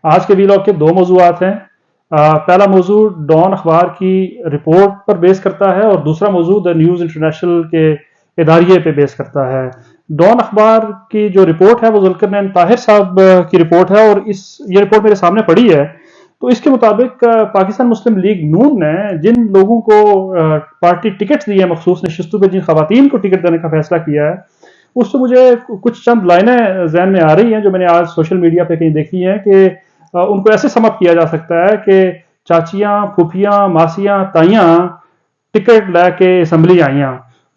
آج کے ویلاگ کے دو موضوعات ہیں. پہلا موضوع ڈان اخبار کی رپورٹ پر بیس کرتا ہے اور دوسرا موضوع دا نیوز انٹرنیشنل کے اداریے پہ بیس کرتا ہے. ڈان اخبار کی جو رپورٹ ہے وہ ذوالقرنین طاہر صاحب کی رپورٹ ہے اور یہ رپورٹ میرے سامنے پڑی ہے. تو اس کے مطابق پاکستان مسلم لیگ نون نے جن لوگوں کو پارٹی ٹکٹ دی ہے مخصوص نشستوں پہ، جن خواتین کو ٹکٹ دینے کا فیصلہ کیا ہے، اس سے مجھے کچھ چند لائنیں ذہن میں آ رہی ہیں جو میں نے آج سوشل میڈیا پہ کہیں دیکھی ہیں کہ ان کو ایسے سم اپ کیا جا سکتا ہے کہ چاچیاں، پھوپھیاں، ماسیاں، تائیاں ٹکٹ لے کے اسمبلی آئیاں.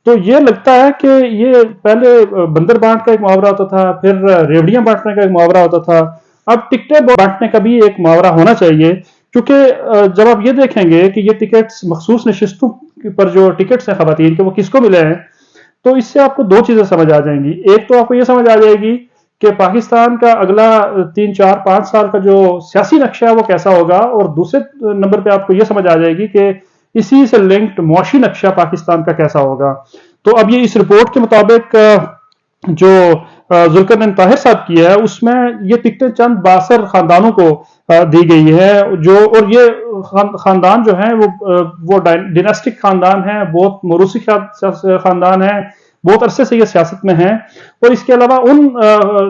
تو یہ لگتا ہے کہ یہ پہلے بندر بانٹ کا ایک محاورہ ہوتا تھا، پھر ریوڑیاں بانٹنے کا ایک محاورہ ہوتا تھا، اب ٹکٹیں بانٹنے کا بھی ایک محاورہ ہونا چاہیے. کیونکہ جب آپ یہ دیکھیں گے کہ یہ ٹکٹس مخصوص نشستوں پر جو ٹکٹس ہیں خواتین کے وہ کس کو ملے ہیں، تو اس سے آپ کو دو چیزیں سمجھ آ جائیں گی. ایک تو آپ کو یہ سمجھ آ جائے گی کہ پاکستان کا اگلا 3 4 5 سال کا جو سیاسی نقشہ ہے وہ کیسا ہوگا، اور دوسرے نمبر پہ آپ کو یہ سمجھ آ جائے گی کہ اسی سے لنکڈ معاشی نقشہ پاکستان کا کیسا ہوگا. تو اب یہ اس رپورٹ کے مطابق جو ذوالقرنین طاہر صاحب کی ہے اس میں یہ ٹکٹیں چند بااثر خاندانوں کو دی گئی ہے، اور یہ خاندان جو ہیں وہ ڈائناسٹک خاندان ہیں، بہت موروثی خاندان ہیں، بہت عرصے سے یہ سیاست میں ہیں، اور اس کے علاوہ ان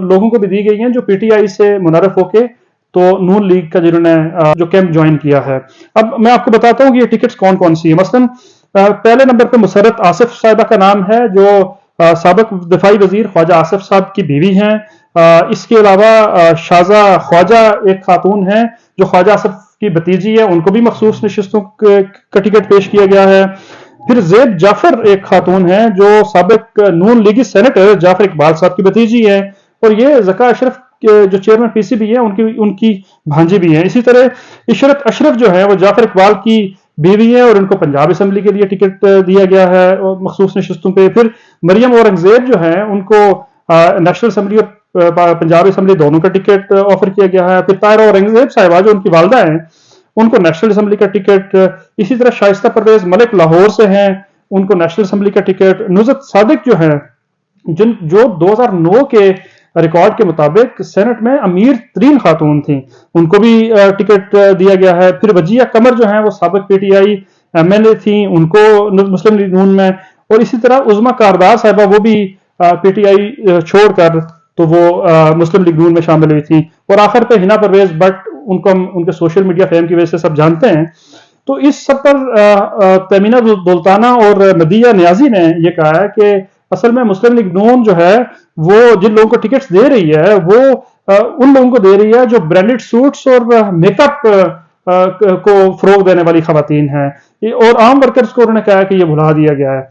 لوگوں کو بھی دی گئی ہیں جو پی ٹی آئی سے منحرف ہو کے تو نون لیگ کا جنہوں نے جو کیمپ جوائن کیا ہے. اب میں آپ کو بتاتا ہوں کہ یہ ٹکٹس کون کون سی ہیں. مثلاً پہلے نمبر پہ مسرت آصف صاحبہ کا نام ہے جو سابق دفاعی وزیر خواجہ آصف صاحب کی بیوی ہیں. اس کے علاوہ شازہ خواجہ ایک خاتون ہیں جو خواجہ آصف کی بھتیجی ہے، ان کو بھی مخصوص نشستوں کا ٹکٹ پیش کیا گیا ہے. پھر زیب جعفر ایک خاتون ہیں جو سابق نون لیگی سینیٹر جعفر اقبال صاحب کی بھتیجی ہے، اور یہ ذکا اشرف جو چیئرمین پی سی بی ہے ان کی بھانجی بھی ہیں. اسی طرح عشرت اشرف جو ہے وہ جعفر اقبال کی بیوی ہے اور ان کو پنجاب اسمبلی کے لیے ٹکٹ دیا گیا ہے مخصوص نشستوں پہ. پھر مریم اورنگزیب جو ہیں ان کو نیشنل اسمبلی اور پنجاب اسمبلی دونوں کا ٹکٹ آفر کیا گیا ہے. پھر طاہرہ اورنگزیب صاحبہ جو ان کی والدہ ہیں ان کو نیشنل اسمبلی کا ٹکٹ. اسی طرح شائستہ پرویز ملک لاہور سے ہیں، ان کو نیشنل اسمبلی کا ٹکٹ. نصرت صادق جو ہیں جو 2009 کے ریکارڈ کے مطابق سینٹ میں امیر ترین خاتون تھیں، ان کو بھی ٹکٹ دیا گیا ہے. پھر وجیہ قمر جو ہیں وہ سابق P T I am L A تھیں، ان کو مسلم لیگ نون میں. اور اسی طرح عظما کاردار صاحبہ وہ بھی پی ٹی آئی چھوڑ کر تو وہ مسلم لیگ نون میں شامل ہوئی تھیں. اور آخر پہ ہنا پرویز بٹ، ان کو ہم ان کے سوشل میڈیا فیم کی وجہ سے سب جانتے ہیں. تو اس سب پر تیمینہ دولتانہ اور مدیہ نیازی نے یہ کہا ہے کہ اصل میں مسلم لیگ نون جو ہے وہ جن لوگوں کو ٹکٹس دے رہی ہے وہ ان لوگوں کو دے رہی ہے جو برانڈڈ سوٹس اور میک اپ کو فروغ دینے والی خواتین ہیں، اور عام ورکرز کو انہوں نے کہا کہ یہ بھلا دیا گیا ہے.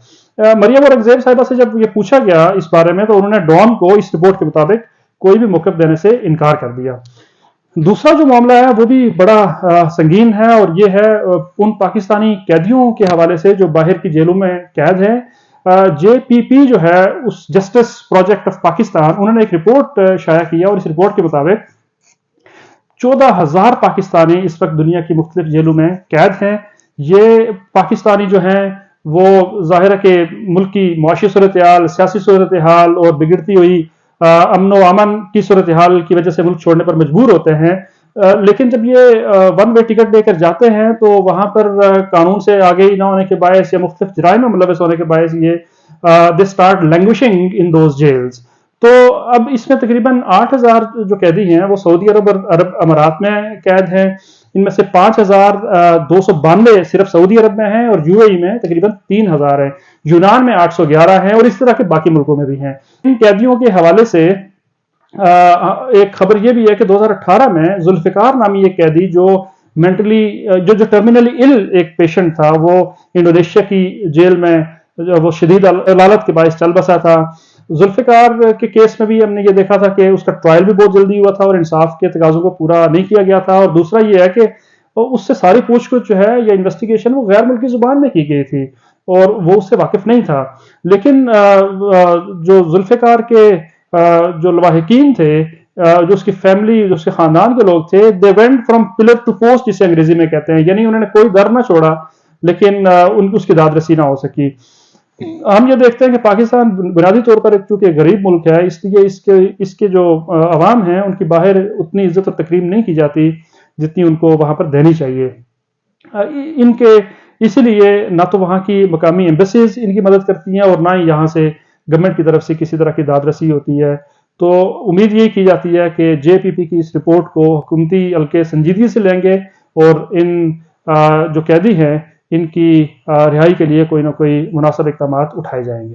مریم اورنگزیب صاحبہ سے جب یہ پوچھا گیا اس بارے میں تو انہوں نے ڈان کو اس رپورٹ کے مطابق کوئی بھی موقف دینے سے انکار کر دیا. دوسرا جو معاملہ ہے وہ بھی بڑا سنگین ہے، اور یہ ہے ان پاکستانی قیدیوں کے حوالے سے جو باہر کی جیلوں میں قید ہیں. جے پی پی جو ہے اس جسٹس پروجیکٹ آف پاکستان، انہوں نے ایک رپورٹ شائع کیا، اور اس رپورٹ کے مطابق 14,000 پاکستانی اس وقت دنیا کی مختلف جیلوں میں قید ہیں. یہ پاکستانی جو ہیں وہ ظاہر ہے کہ ملک کی معاشی صورتحال، سیاسی صورتحال اور بگڑتی ہوئی امن و امن کی صورتحال کی وجہ سے ملک چھوڑنے پر مجبور ہوتے ہیں. لیکن جب یہ ون وے ٹکٹ لے کر جاتے ہیں تو وہاں پر قانون سے آگے ہی نہ ہونے کے باعث یا مختلف جرائم میں ملوث ہونے کے باعث یہ they start languaging in those jails. تو اب اس میں تقریباً 8,000 جو قیدی ہیں وہ سعودی عرب اور عرب امارات میں قید ہیں. ان میں سے 5,292 صرف سعودی عرب میں ہیں، اور یو اے ای میں تقریباً 3,000 ہیں. یونان میں 811 ہیں، اور اس طرح کے باقی ملکوں میں بھی ہیں. ان قیدیوں کے حوالے سے ایک خبر یہ بھی ہے کہ 2018 میں ذوالفقار نامی ایک قیدی جو مینٹلی جو ٹرمینلی ال ایک پیشنٹ تھا، وہ انڈونیشیا کی جیل میں وہ شدید علالت کے باعث چل بسا تھا. ذوالفقار کے کیس میں بھی ہم نے یہ دیکھا تھا کہ اس کا ٹرائل بھی بہت جلدی ہوا تھا اور انصاف کے تقاضوں کو پورا نہیں کیا گیا تھا. اور دوسرا یہ ہے کہ اس سے ساری پوچھ گچھ جو ہے یا انویسٹیگیشن وہ غیر ملکی زبان میں کی گئی تھی اور وہ اس سے واقف نہیں تھا. لیکن جو ذوالفقار کے جو لواحقین تھے، جو اس کی فیملی، جو اس کے خاندان کے لوگ تھے، they went from pillar to post جسے انگریزی میں کہتے ہیں، یعنی انہوں نے کوئی در نہ چھوڑا لیکن اس کی داد رسی نہ ہو سکی. ہم یہ دیکھتے ہیں کہ پاکستان بنیادی طور پر چونکہ غریب ملک ہے، اس لیے اس کے جو عوام ہیں ان کی باہر اتنی عزت اور تکریم نہیں کی جاتی جتنی ان کو وہاں پر دینی چاہیے۔ ان کے اسی لیے نہ تو وہاں کی مقامی ایمبیسیز ان کی مدد کرتی ہیں اور نہ ہی یہاں سے گورنمنٹ کی طرف سے کسی طرح کی داد رسی ہوتی ہے۔ تو امید یہ کی جاتی ہے کہ جے پی پی کی اس رپورٹ کو حکومتی حلقے سنجیدگی سے لیں گے اور ان جو قیدی ہیں ان کی رہائی کے لیے کوئی نہ کوئی مناسب اقدامات اٹھائے جائیں گے۔